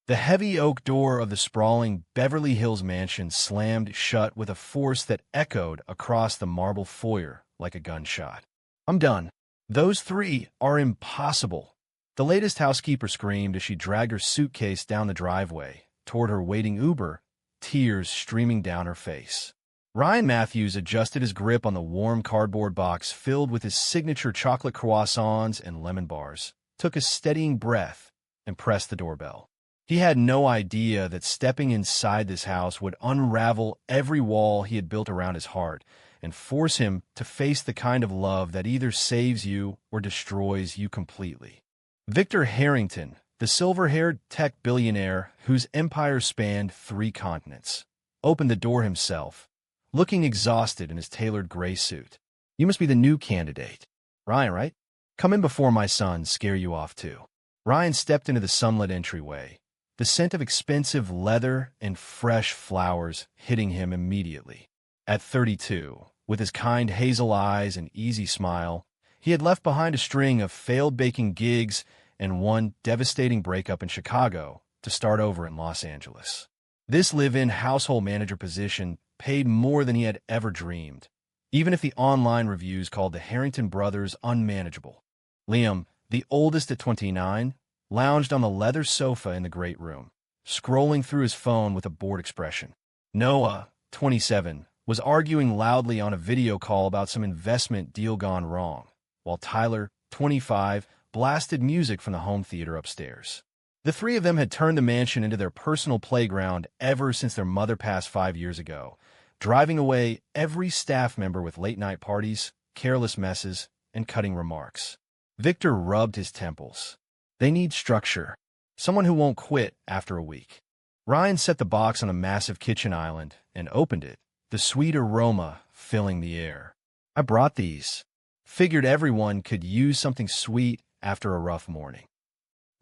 The heavy oak door of the sprawling Beverly Hills mansion slammed shut with a force that echoed across the marble foyer like a gunshot. "I'm done. Those three are impossible," the latest housekeeper screamed as she dragged her suitcase down the driveway toward her waiting Uber, tears streaming down her face. Ryan Matthews adjusted his grip on the warm cardboard box filled with his signature chocolate croissants and lemon bars, took a steadying breath, and pressed the doorbell. He had no idea that stepping inside this house would unravel every wall he had built around his heart and force him to face the kind of love that either saves you or destroys you completely. Victor Harrington, the silver-haired tech billionaire whose empire spanned 3 continents, opened the door himself, looking exhausted in his tailored gray suit. "You must be the new candidate. Ryan, right? Come in before my sons scare you off too." Ryan stepped into the sunlit entryway, the scent of expensive leather and fresh flowers hitting him immediately. At 32, with his kind hazel eyes and easy smile, he had left behind a string of failed baking gigs and one devastating breakup in Chicago to start over in Los Angeles. This live-in household manager position paid more than he had ever dreamed, even if the online reviews called the Harrington brothers unmanageable. Liam, the oldest at 29, lounged on the leather sofa in the great room, scrolling through his phone with a bored expression. Noah, 27, was arguing loudly on a video call about some investment deal gone wrong, while Tyler, 25, blasted music from the home theater upstairs. The 3 of them had turned the mansion into their personal playground ever since their mother passed 5 years ago, driving away every staff member with late-night parties, careless messes, and cutting remarks. Victor rubbed his temples. They need structure. Someone who won't quit after a week. Ryan set the box on a massive kitchen island and opened it, the sweet aroma filling the air. "I brought these. Figured everyone could use something sweet after a rough morning."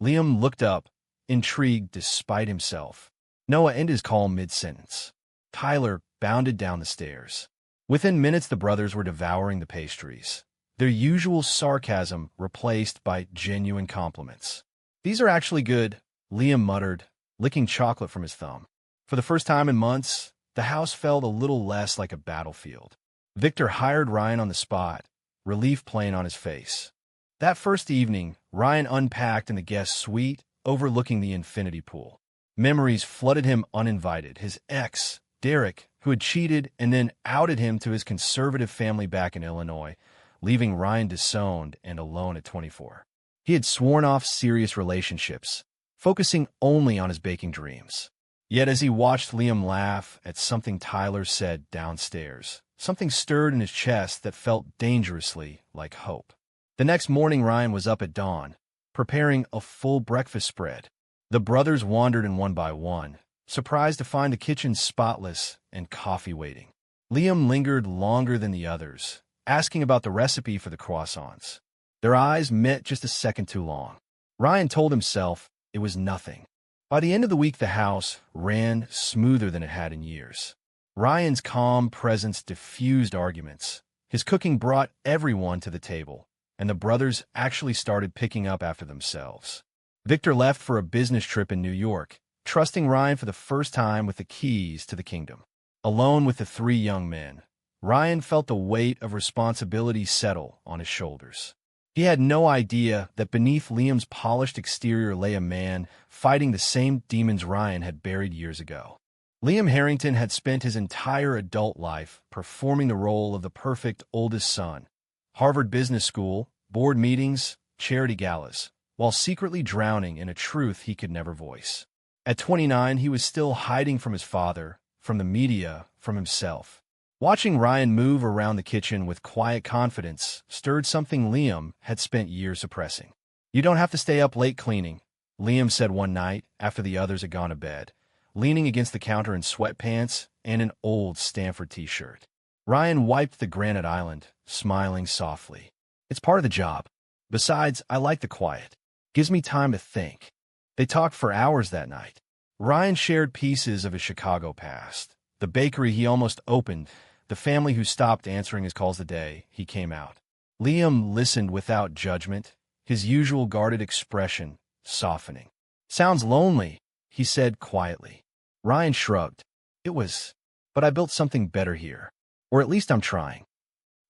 Liam looked up, intrigued despite himself. Noah ended his call mid-sentence. Tyler bounded down the stairs. Within minutes, the brothers were devouring the pastries, their usual sarcasm replaced by genuine compliments. "These are actually good," Liam muttered, licking chocolate from his thumb. For the first time in months, the house felt a little less like a battlefield. Victor hired Ryan on the spot, relief plain on his face. That first evening, Ryan unpacked in the guest suite, overlooking the infinity pool. Memories flooded him uninvited. His ex, Derek, who had cheated and then outed him to his conservative family back in Illinois, leaving Ryan disowned and alone at 24. He had sworn off serious relationships, focusing only on his baking dreams. Yet as he watched Liam laugh at something Tyler said downstairs, something stirred in his chest that felt dangerously like hope. The next morning, Ryan was up at dawn, preparing a full breakfast spread. The brothers wandered in one by one, surprised to find the kitchen spotless and coffee waiting. Liam lingered longer than the others, asking about the recipe for the croissants. Their eyes met just a second too long. Ryan told himself it was nothing. By the end of the week, the house ran smoother than it had in years. Ryan's calm presence diffused arguments. His cooking brought everyone to the table, and the brothers actually started picking up after themselves. Victor left for a business trip in New York, trusting Ryan for the first time with the keys to the kingdom. Alone with the 3 young men, Ryan felt the weight of responsibility settle on his shoulders. He had no idea that beneath Liam's polished exterior lay a man fighting the same demons Ryan had buried years ago. Liam Harrington had spent his entire adult life performing the role of the perfect oldest son. Harvard Business School, board meetings, charity galas, while secretly drowning in a truth he could never voice. At 29, he was still hiding from his father, from the media, from himself. Watching Ryan move around the kitchen with quiet confidence stirred something Liam had spent years suppressing. "You don't have to stay up late cleaning," Liam said one night after the others had gone to bed, leaning against the counter in sweatpants and an old Stanford t-shirt. Ryan wiped the granite island, smiling softly. "It's part of the job. Besides, I like the quiet. Gives me time to think." They talked for hours that night. Ryan shared pieces of his Chicago past, the bakery he almost opened, the family who stopped answering his calls the day he came out. Liam listened without judgment, his usual guarded expression softening. "Sounds lonely," he said quietly. Ryan shrugged. But I built something better here. Or at least I'm trying.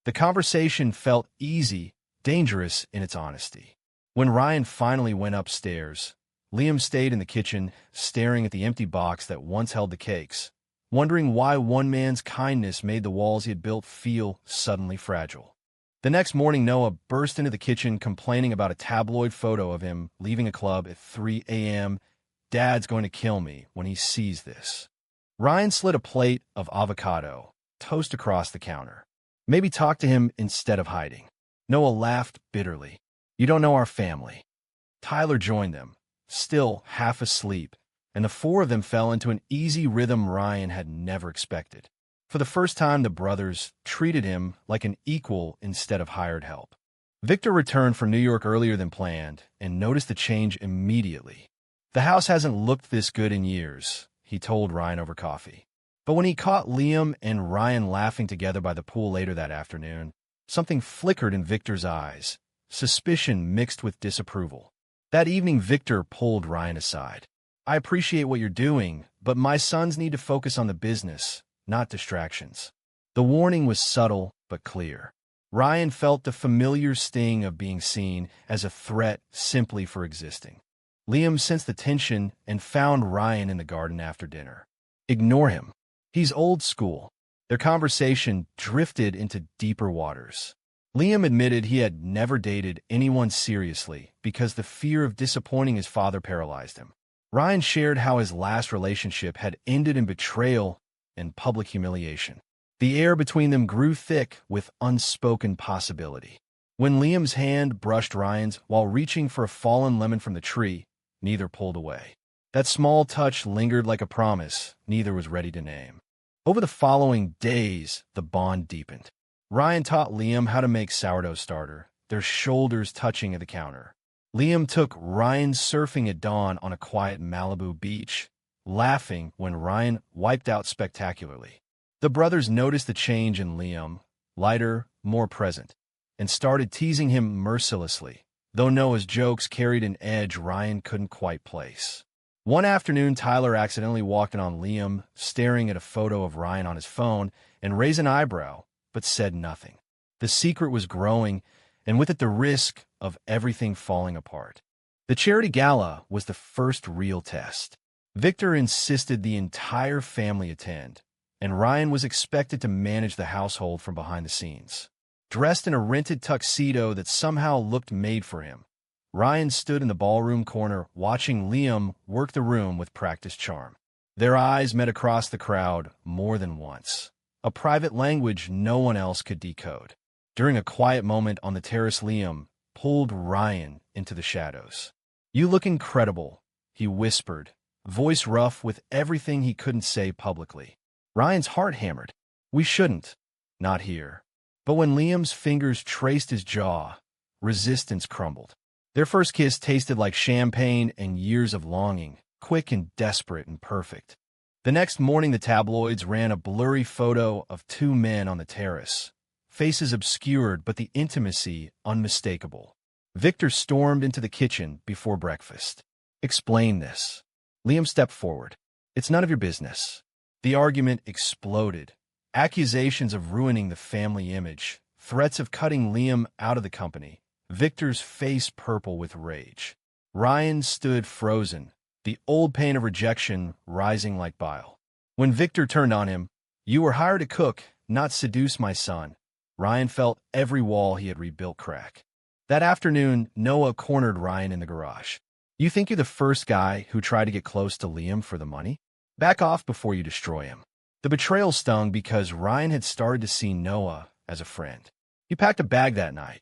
The conversation felt easy, dangerous in its honesty. When Ryan finally went upstairs, Liam stayed in the kitchen, staring at the empty box that once held the cakes, wondering why one man's kindness made the walls he had built feel suddenly fragile. The next morning, Noah burst into the kitchen complaining about a tabloid photo of him leaving a club at 3 a.m. Dad's going to kill me when he sees this. Ryan slid a plate of avocado toast across the counter. Maybe talk to him instead of hiding. Noah laughed bitterly. You don't know our family. Tyler joined them, still half asleep, and the four of them fell into an easy rhythm Ryan had never expected. For the first time, the brothers treated him like an equal instead of hired help. Victor returned from New York earlier than planned and noticed the change immediately. The house hasn't looked this good in years, he told Ryan over coffee. But when he caught Liam and Ryan laughing together by the pool later that afternoon, something flickered in Victor's eyes, suspicion mixed with disapproval. That evening, Victor pulled Ryan aside. I appreciate what you're doing, but my sons need to focus on the business, not distractions. The warning was subtle but clear. Ryan felt the familiar sting of being seen as a threat simply for existing. Liam sensed the tension and found Ryan in the garden after dinner. Ignore him. He's old school. Their conversation drifted into deeper waters. Liam admitted he had never dated anyone seriously because the fear of disappointing his father paralyzed him. Ryan shared how his last relationship had ended in betrayal and public humiliation. The air between them grew thick with unspoken possibility. When Liam's hand brushed Ryan's while reaching for a fallen lemon from the tree, neither pulled away. That small touch lingered like a promise neither was ready to name. Over the following days, the bond deepened. Ryan taught Liam how to make sourdough starter, their shoulders touching at the counter. Liam took Ryan surfing at dawn on a quiet Malibu beach, laughing when Ryan wiped out spectacularly. The brothers noticed the change in Liam, lighter, more present, and started teasing him mercilessly, though Noah's jokes carried an edge Ryan couldn't quite place. One afternoon, Tyler accidentally walked in on Liam, staring at a photo of Ryan on his phone, and raised an eyebrow, but said nothing. The secret was growing, and with it the risk of everything falling apart. The charity gala was the first real test. Victor insisted the entire family attend, and Ryan was expected to manage the household from behind the scenes. Dressed in a rented tuxedo that somehow looked made for him, Ryan stood in the ballroom corner watching Liam work the room with practiced charm. Their eyes met across the crowd more than once, a private language no one else could decode. During a quiet moment on the terrace, Liam pulled Ryan into the shadows. You look incredible, he whispered, voice rough with everything he couldn't say publicly. Ryan's heart hammered. We shouldn't. Not here. But when Liam's fingers traced his jaw, resistance crumbled. Their first kiss tasted like champagne and years of longing, quick and desperate and perfect. The next morning, the tabloids ran a blurry photo of two men on the terrace, faces obscured but the intimacy unmistakable. Victor stormed into the kitchen before breakfast. Explain this. Liam stepped forward. It's none of your business. The argument exploded. Accusations of ruining the family image, threats of cutting Liam out of the company. Victor's face purple with rage. Ryan stood frozen, the old pain of rejection rising like bile. When Victor turned on him, you were hired to cook, not seduce my son. Ryan felt every wall he had rebuilt crack. That afternoon, Noah cornered Ryan in the garage. You think you're the first guy who tried to get close to Liam for the money? Back off before you destroy him. The betrayal stung because Ryan had started to see Noah as a friend. He packed a bag that night,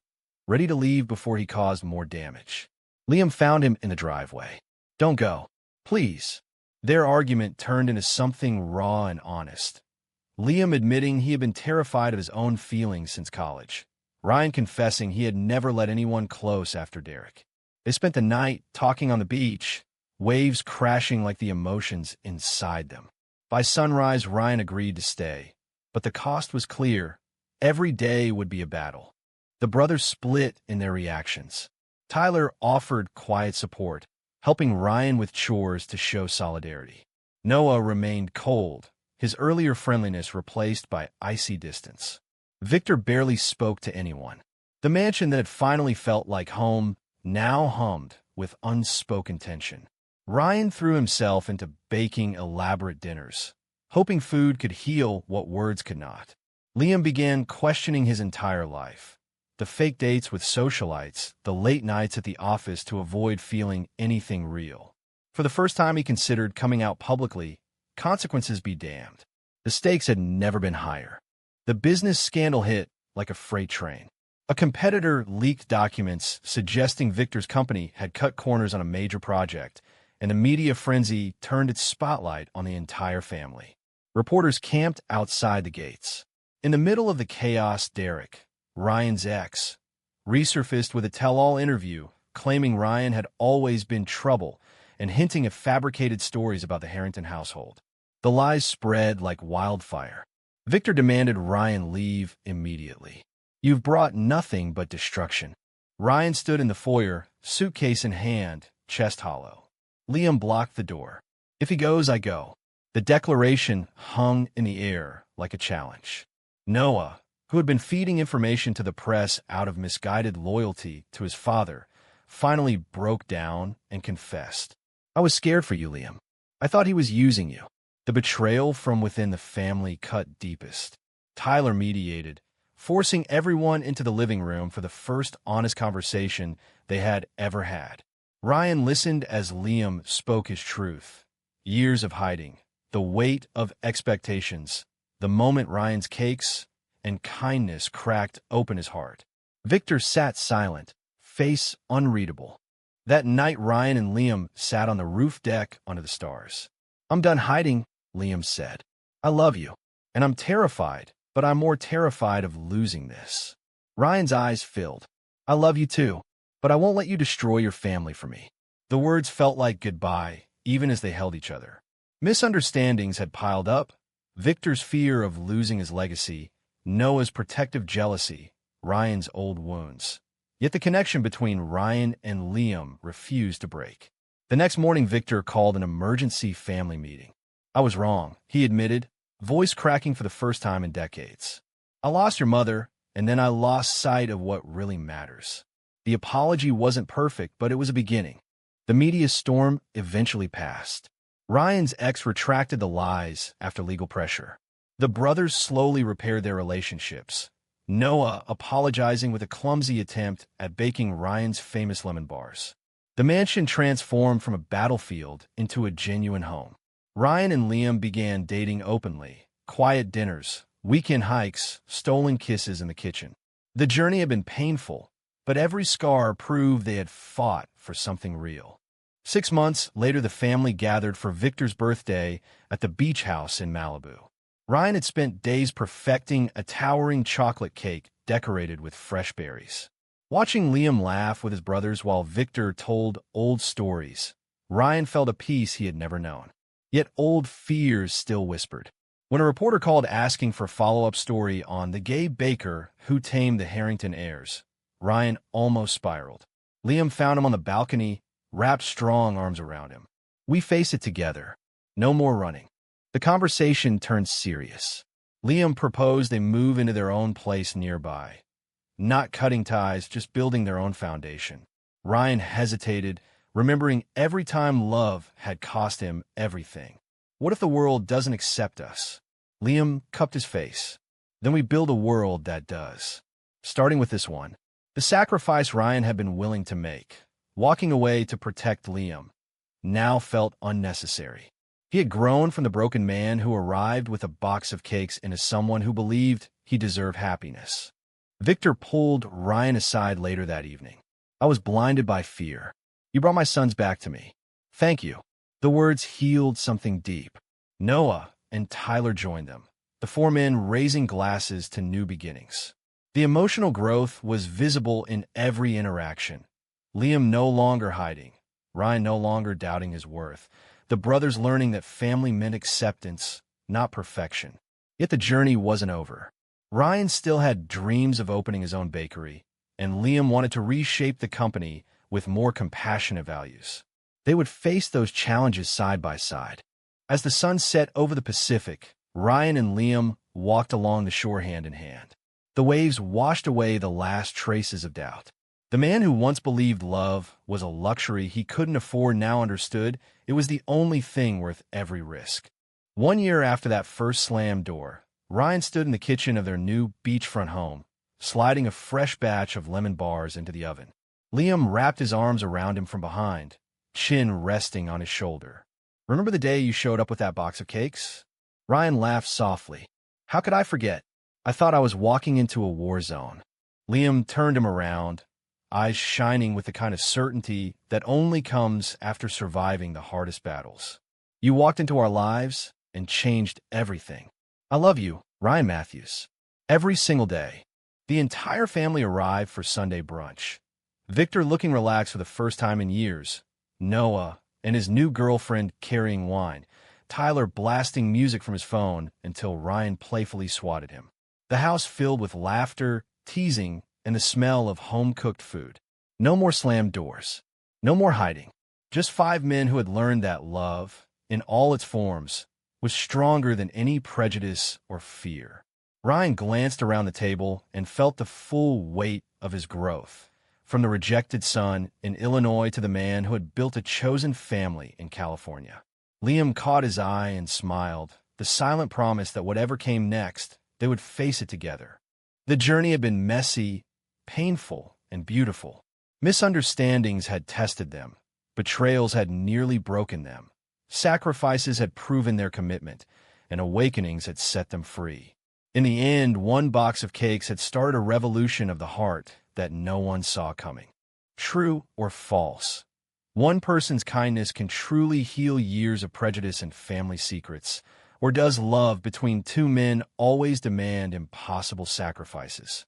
ready to leave before he caused more damage. Liam found him in the driveway. Don't go. Please. Their argument turned into something raw and honest. Liam admitting he had been terrified of his own feelings since college. Ryan confessing he had never let anyone close after Derek. They spent the night talking on the beach, waves crashing like the emotions inside them. By sunrise, Ryan agreed to stay, but the cost was clear. Every day would be a battle. The brothers split in their reactions. Tyler offered quiet support, helping Ryan with chores to show solidarity. Noah remained cold, his earlier friendliness replaced by icy distance. Victor barely spoke to anyone. The mansion that had finally felt like home now hummed with unspoken tension. Ryan threw himself into baking elaborate dinners, hoping food could heal what words could not. Liam began questioning his entire life. The fake dates with socialites, the late nights at the office to avoid feeling anything real. For the first time he considered coming out publicly, consequences be damned. The stakes had never been higher. The business scandal hit like a freight train. A competitor leaked documents suggesting Victor's company had cut corners on a major project, and the media frenzy turned its spotlight on the entire family. Reporters camped outside the gates. In the middle of the chaos, Derek, Ryan's ex, resurfaced with a tell-all interview claiming Ryan had always been trouble and hinting at fabricated stories about the Harrington household. The lies spread like wildfire. Victor demanded Ryan leave immediately. "You've brought nothing but destruction." Ryan stood in the foyer, suitcase in hand, chest hollow. Liam blocked the door. "If he goes, I go." The declaration hung in the air like a challenge. Noah, who had been feeding information to the press out of misguided loyalty to his father, finally broke down and confessed. "I was scared for you, Liam. I thought he was using you." The betrayal from within the family cut deepest. Tyler mediated, forcing everyone into the living room for the first honest conversation they had ever had. Ryan listened as Liam spoke his truth. Years of hiding, the weight of expectations, the moment Ryan's cakes and kindness cracked open his heart. Victor sat silent, face unreadable. That night Ryan and Liam sat on the roof deck under the stars. "I'm done hiding," Liam said. "I love you, and I'm terrified, but I'm more terrified of losing this." Ryan's eyes filled. "I love you too, but I won't let you destroy your family for me." The words felt like goodbye, even as they held each other. Misunderstandings had piled up. Victor's fear of losing his legacy, Noah's protective jealousy, Ryan's old wounds. Yet the connection between Ryan and Liam refused to break. The next morning, Victor called an emergency family meeting. "I was wrong," he admitted, voice cracking for the first time in decades. "I lost your mother, and then I lost sight of what really matters." The apology wasn't perfect, but it was a beginning. The media storm eventually passed. Ryan's ex retracted the lies after legal pressure. The brothers slowly repaired their relationships, Noah apologizing with a clumsy attempt at baking Ryan's famous lemon bars. The mansion transformed from a battlefield into a genuine home. Ryan and Liam began dating openly, quiet dinners, weekend hikes, stolen kisses in the kitchen. The journey had been painful, but every scar proved they had fought for something real. 6 months later, the family gathered for Victor's birthday at the beach house in Malibu. Ryan had spent days perfecting a towering chocolate cake decorated with fresh berries. Watching Liam laugh with his brothers while Victor told old stories, Ryan felt a peace he had never known. Yet old fears still whispered. When a reporter called asking for a follow-up story on the gay baker who tamed the Harrington heirs, Ryan almost spiraled. Liam found him on the balcony, wrapped strong arms around him. "We face it together. No more running." The conversation turned serious. Liam proposed they move into their own place nearby. Not cutting ties, just building their own foundation. Ryan hesitated, remembering every time love had cost him everything. "What if the world doesn't accept us?" Liam cupped his face. "Then we build a world that does." Starting with this one. The sacrifice Ryan had been willing to make, walking away to protect Liam, now felt unnecessary. He had grown from the broken man who arrived with a box of cakes into someone who believed he deserved happiness. Victor pulled Ryan aside later that evening. "I was blinded by fear. You brought my sons back to me. Thank you." The words healed something deep. Noah and Tyler joined them, the 4 men raising glasses to new beginnings. The emotional growth was visible in every interaction. Liam no longer hiding, Ryan no longer doubting his worth, the brothers learning that family meant acceptance, not perfection. Yet the journey wasn't over. Ryan still had dreams of opening his own bakery, and Liam wanted to reshape the company with more compassionate values. They would face those challenges side by side. As the sun set over the Pacific, Ryan and Liam walked along the shore hand in hand. The waves washed away the last traces of doubt. The man who once believed love was a luxury he couldn't afford now understood it was the only thing worth every risk. 1 year after that first slammed door, Ryan stood in the kitchen of their new beachfront home, sliding a fresh batch of lemon bars into the oven. Liam wrapped his arms around him from behind, chin resting on his shoulder. "Remember the day you showed up with that box of cakes?" Ryan laughed softly. "How could I forget? I thought I was walking into a war zone." Liam turned him around, eyes shining with the kind of certainty that only comes after surviving the hardest battles. "You walked into our lives and changed everything. I love you, Ryan Matthews." Every single day, the entire family arrived for Sunday brunch. Victor looking relaxed for the first time in years, Noah and his new girlfriend carrying wine, Tyler blasting music from his phone until Ryan playfully swatted him. The house filled with laughter, teasing, and the smell of home-cooked food. No more slammed doors. No more hiding. Just 5 men who had learned that love, in all its forms, was stronger than any prejudice or fear. Ryan glanced around the table and felt the full weight of his growth, from the rejected son in Illinois to the man who had built a chosen family in California. Liam caught his eye and smiled, the silent promise that whatever came next, they would face it together. The journey had been messy, painful, and beautiful. Misunderstandings had tested them. Betrayals had nearly broken them. Sacrifices had proven their commitment, and awakenings had set them free. In the end, one box of cakes had started a revolution of the heart that no one saw coming. True or false? One person's kindness can truly heal years of prejudice and family secrets. Or does love between 2 men always demand impossible sacrifices?